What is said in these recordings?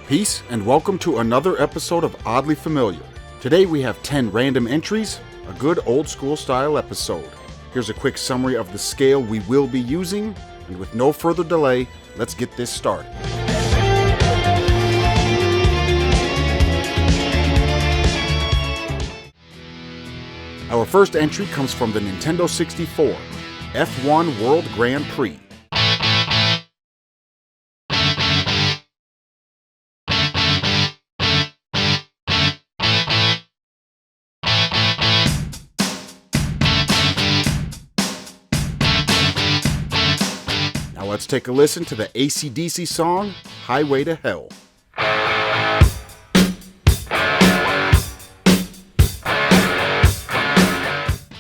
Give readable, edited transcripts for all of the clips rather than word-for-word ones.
Peace and welcome to another episode of Oddly Familiar. Today we have 10 random entries, a good old school style episode. Here's a quick summary of the scale we will be using, and with no further delay, let's get this started. Our first entry comes from the Nintendo 64, F1 World Grand Prix. Let's take a listen to the AC/DC song, Highway to Hell.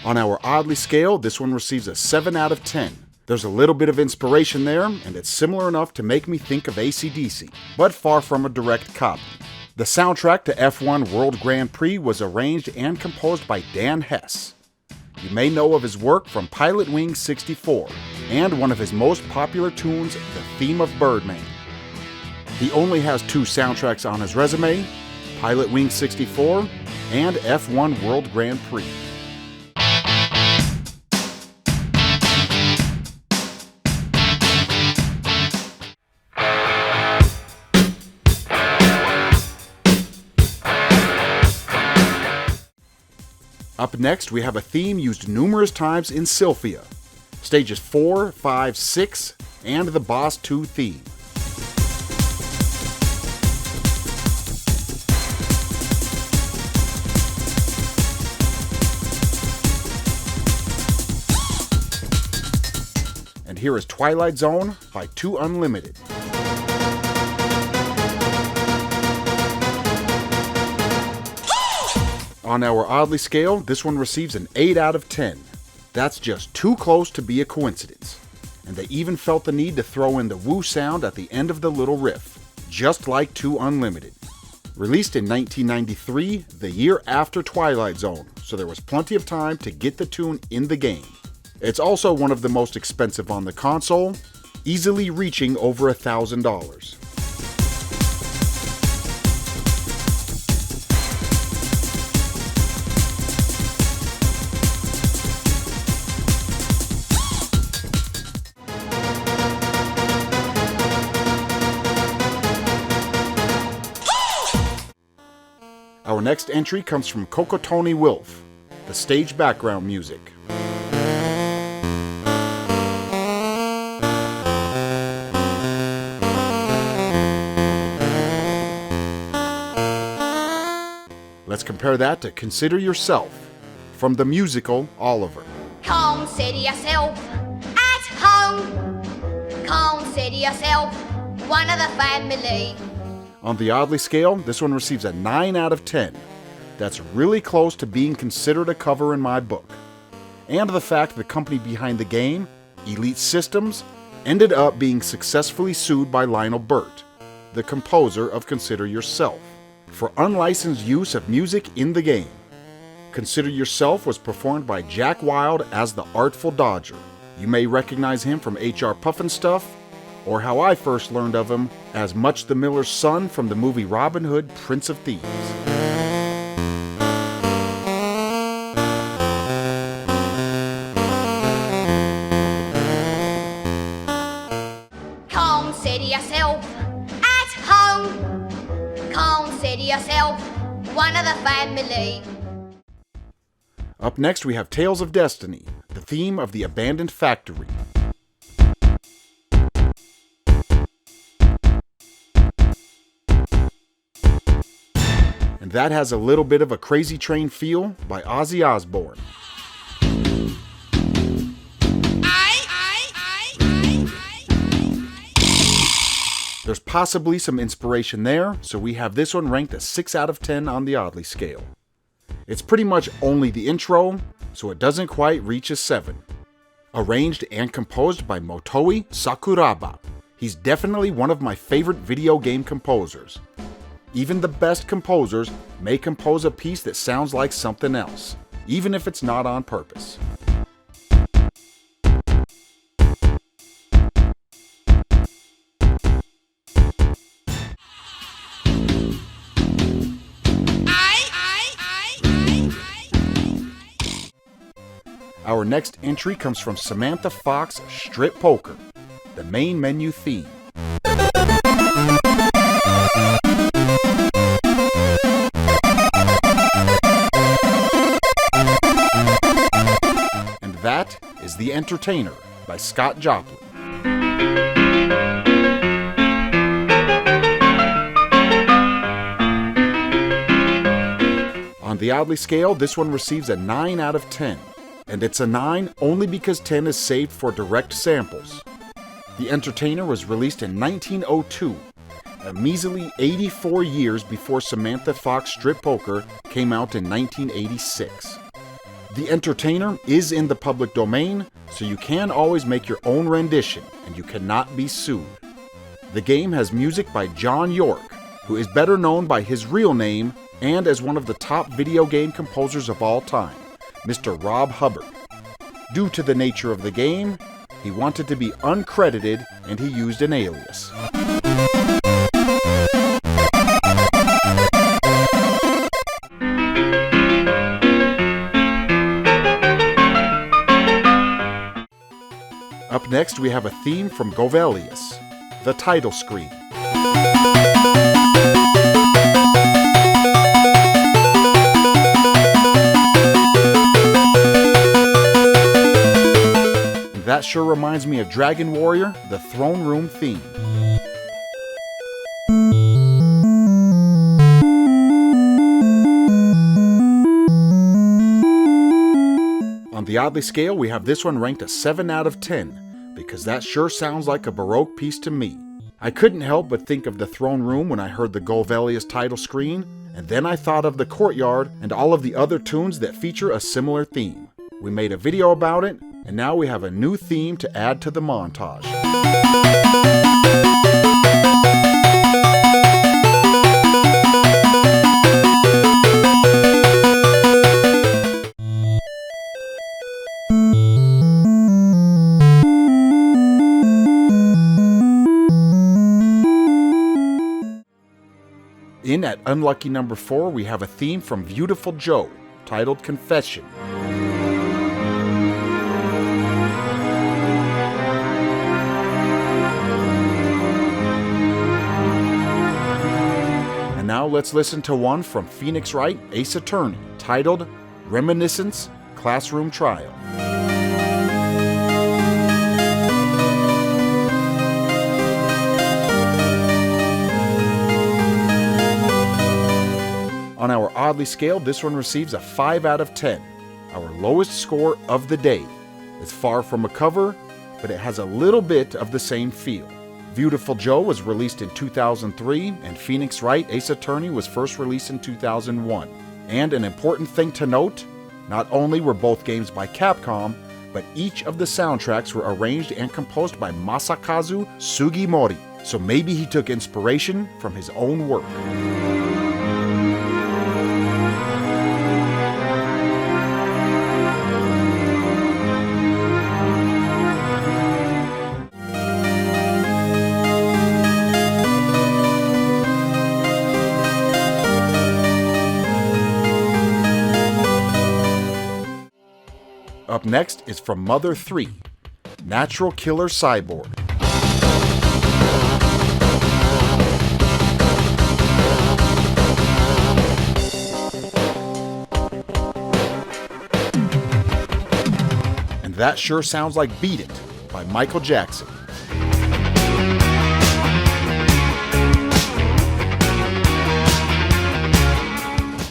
On our Oddly scale, this one receives a 7 out of 10. There's a little bit of inspiration there, and it's similar enough to make me think of AC/DC, but far from a direct copy. The soundtrack to F1 World Grand Prix was arranged and composed by Dan Hess. You may know of his work from Pilot Wing 64, and one of his most popular tunes, the theme of Birdman. He only has 2 soundtracks on his resume, Pilot Wing 64 and F1 World Grand Prix. Up next, we have a theme used numerous times in Sylphia. Stages 4, 5, 6, and the Boss 2 theme. And here is Twilight Zone by 2 Unlimited. On our Oddly scale, this one receives an 8 out of 10. That's just too close to be a coincidence. And they even felt the need to throw in the woo sound at the end of the little riff, just like 2 Unlimited. Released in 1993, the year after Twilight Zone, so there was plenty of time to get the tune in the game. It's also one of the most expensive on the console, easily reaching over $1,000. Our next entry comes from Coco Wolf, the stage background music. Let's compare that to Consider Yourself, from the musical Oliver. Consider yourself at home. Consider yourself one of the family. On the Oddly scale, this one receives a 9 out of 10. That's really close to being considered a cover in my book. And the fact the company behind the game, Elite Systems, ended up being successfully sued by Lionel Burt, the composer of Consider Yourself, for unlicensed use of music in the game. Consider Yourself was performed by Jack Wilde as the Artful Dodger. You may recognize him from HR Pufnstuf, or how I first learned of him as Much the Miller's son from the movie Robin Hood, Prince of Thieves. Consider yourself at home. Consider yourself one of the family. Up next we have Tales of Destiny, the theme of the abandoned factory. And that has a little bit of a Crazy Train feel by Ozzy Osbourne. There's possibly some inspiration there, so we have this one ranked a 6 out of 10 on the Oddly scale. It's pretty much only the intro, so it doesn't quite reach a 7. Arranged and composed by Motoi Sakuraba. He's definitely one of my favorite video game composers. Even the best composers may compose a piece that sounds like something else, even if it's not on purpose. Our next entry comes from Samantha Fox Strip Poker, the main menu theme. And that is The Entertainer by Scott Joplin. On the Oddly scale, this one receives a 9 out of 10. And it's a 9 only because 10 is saved for direct samples. The Entertainer was released in 1902, a measly 84 years before Samantha Fox Strip Poker came out in 1986. The Entertainer is in the public domain, so you can always make your own rendition, and you cannot be sued. The game has music by John York, who is better known by his real name and as one of the top video game composers of all time, Mr. Rob Hubbard. Due to the nature of the game, he wanted to be uncredited and he used an alias. Up next, we have a theme from Golvellius, the title screen. That sure reminds me of Dragon Warrior, the Throne Room theme. On the Oddly scale, we have this one ranked a 7 out of 10, because that sure sounds like a Baroque piece to me. I couldn't help but think of the Throne Room when I heard the Golvellius title screen, and then I thought of the Courtyard and all of the other tunes that feature a similar theme. We made a video about it, and now we have a new theme to add to the montage. In at unlucky number 4, we have a theme from Viewtiful Joe, titled Confession. And now let's listen to one from Phoenix Wright Ace Attorney, titled Reminiscence Classroom Trial. On our Oddly scale, this one receives a 5 out of 10, our lowest score of the day. It's far from a cover, but it has a little bit of the same feel. Viewtiful Joe was released in 2003, and Phoenix Wright Ace Attorney was first released in 2001. And an important thing to note, not only were both games by Capcom, but each of the soundtracks were arranged and composed by Masakazu Sugimori, so maybe he took inspiration from his own work. Up next is from Mother 3, Natural Killer Cyborg. And that sure sounds like Beat It by Michael Jackson.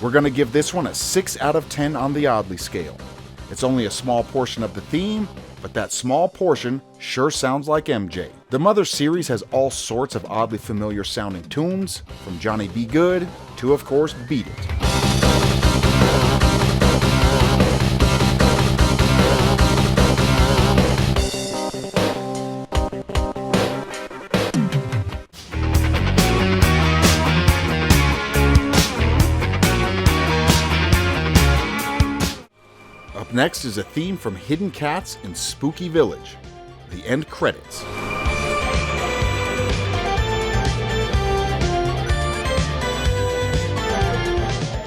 We're going to give this one a 6 out of 10 on the Oddly scale. It's only a small portion of the theme, but that small portion sure sounds like MJ. The Mother series has all sorts of oddly familiar sounding tunes, from Johnny B. Good to, of course, Beat It. Next is a theme from Hidden Cats in Spooky Village, the end credits.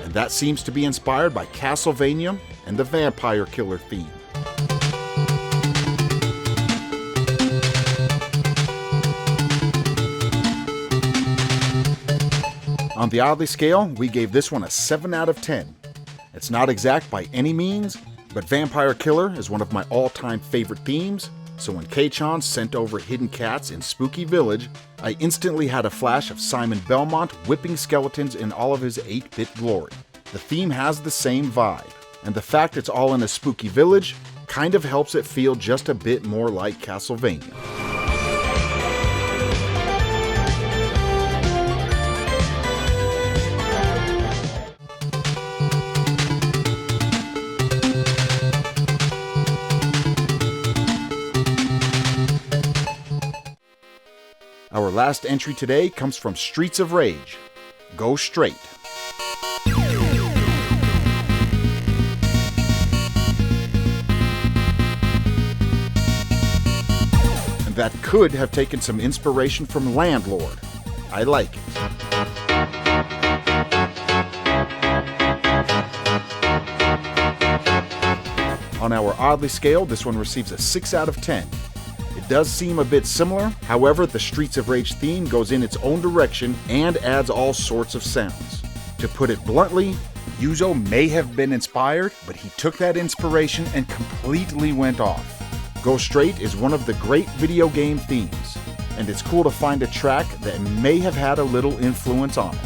And that seems to be inspired by Castlevania and the Vampire Killer theme. On the Oddly scale, we gave this one a 7 out of 10. It's not exact by any means, but Vampire Killer is one of my all-time favorite themes, so when K-chan sent over Hidden Cats in Spooky Village, I instantly had a flash of Simon Belmont whipping skeletons in all of his 8-bit glory. The theme has the same vibe, and the fact it's all in a spooky village kind of helps it feel just a bit more like Castlevania. Our last entry today comes from Streets of Rage. Go straight. That could have taken some inspiration from Landlord. I like it. On our Oddly scale, this one receives a 6 out of 10. It does seem a bit similar, however, the Streets of Rage theme goes in its own direction and adds all sorts of sounds. To put it bluntly, Yuzo may have been inspired, but he took that inspiration and completely went off. Go Straight is one of the great video game themes, and it's cool to find a track that may have had a little influence on it.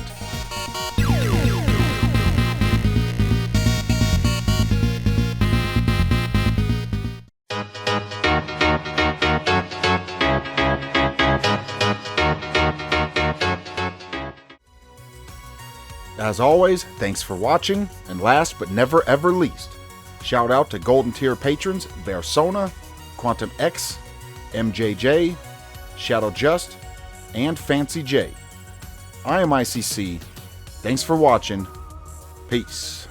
As always, thanks for watching, and last but never ever least, shout out to Golden Tier patrons Versona, Quantum X, MJJ, Shadow Juste, and FancyJ. I am ICC. Thanks for watching. Peace.